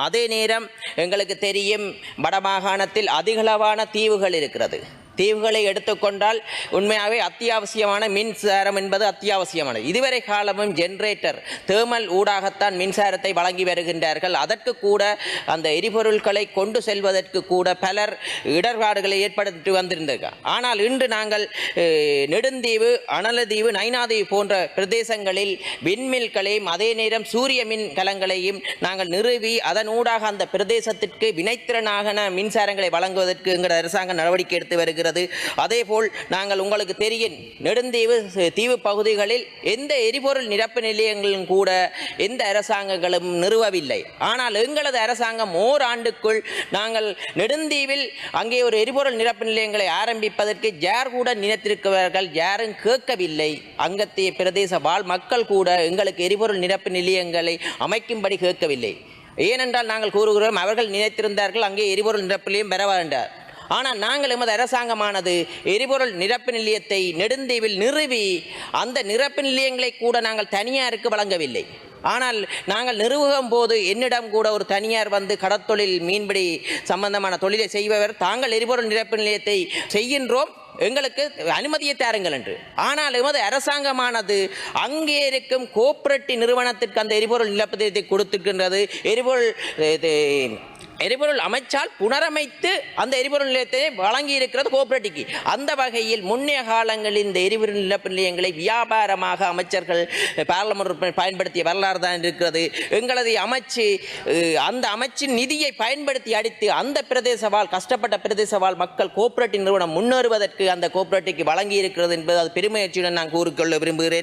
அதே நேரம் எங்களுக்கு தெரியும் வடமாகாணத்தில் அதிகளவான தீவுகள் இருக்கிறது. தீவுகளை எடுத்துக்கொண்டால் உண்மையாகவே அத்தியாவசியமான மின்சாரம் என்பது அத்தியாவசியமானது. இதுவரை காலமும் ஜெனரேட்டர் தேர்மல் ஊடாகத்தான் மின்சாரத்தை வழங்கி வருகின்றார்கள். அதற்கு கூட அந்த எரிபொருட்களை கொண்டு செல்வதற்கு கூட பலர் இடர்பாடுகளை ஏற்படுத்தி வந்திருந்தார்கள். ஆனால் இன்று நாங்கள் நெடுந்தீவு, அனலதீவு, நைனாதீவு போன்ற பிரதேசங்களில் விண்மில்களையும் அதே நேரம் சூரிய மின் கலங்களையும் நாங்கள் நிறுவி அதன் ஊடாக அந்த பிரதேசத்திற்கு வினைத்திறனாக மின்சாரங்களை வழங்குவதற்கு எங்கள் அரசாங்கம் நடவடிக்கை எடுத்து வருகிறது. அதேபோல் நாங்கள் உங்களுக்கு தெரியும் நெடுந்தீவு தீவு பகுதிகளில் எந்த எரிபொருள் நிரப்பு நிலையங்களும் கூட எந்த அரசாங்கங்களும் நிறுவவில்லை. ஆனால் எங்களது அரசாங்கம் ஓராண்டுக்குள் நாங்கள் நெடுந்தீவில் அங்கே ஒரு எரிபொருள் நிரப்பு நிலையங்களை ஆரம்பிப்பதற்கு யார் கூட நினைத்திருக்கிறார்கள், யாரும் கேட்கவில்லை. அங்கத்திய பிரதேச வாழ் மக்கள் கூட எங்களுக்கு எரிபொருள் நிரப்பு நிலையங்களை அமைக்கும்படி கேட்கவில்லை. ஏனென்றால் நாங்கள் கூறுகிறோம், அவர்கள் நினைத்திருந்தார்கள் அங்கே எரிபொருள் நிரப்பு நிலையம் பெற வேண்டார். ஆனால் நாங்கள் எமது அரசாங்கமானது எரிபொருள் நிரப்பு நிலையத்தை நெடுந்தீவில் நிறுவி அந்த நிரப்பு நிலையங்களை கூட நாங்கள் தனியாருக்கு வழங்கவில்லை. ஆனால் நாங்கள் நிறுவும் போது என்னிடம் கூட ஒரு தனியார் வந்து கடற்தொழில் மீன்பிடி சம்பந்தமான தொழிலை செய்பவர், தாங்கள் எரிபொருள் நிரப்பு நிலையத்தை செய்கின்றோம், எங்களுக்கு அனுமதியை தாருங்கள் என்று. ஆனால் எமது அரசாங்கமானது அங்கே இருக்கும் கோஆபரேட்டிவ் நிறுவனத்திற்கு அந்த எரிபொருள் நிரப்பு நிலையத்தை கொடுத்திருக்கின்றது. எரிபொருள் அமைச்சால் புனரமைத்து அந்த எரிபொருள் நிலையத்தை வழங்கி இருக்கிறது கோஆபரேட்டிவ்க்கு. அந்த வகையில் முன்னைய காலங்களில் இந்த எரிபொருள் நிரப்பு நிலையங்களை வியாபாரமாக அமைச்சர்கள் பாராளுமன்ற பயன்படுத்திய வரலாறு தான் இருக்கிறது. எங்களது அமைச்சு அந்த அமைச்சின் நிதியை பயன்படுத்தி அடித்து அந்த பிரதேசவால் கஷ்டப்பட்ட பிரதேசவால் மக்கள் கோஆபரேட்டிவ் நிறுவனம் முன்னேறுவதற்கு அந்த கோஆபரேட்டிவ்க்கு வழங்கி இருக்கிறது என்பது அது பெருமையுடன் நான் கூறிக்கொள்ள விரும்புகிறேன்.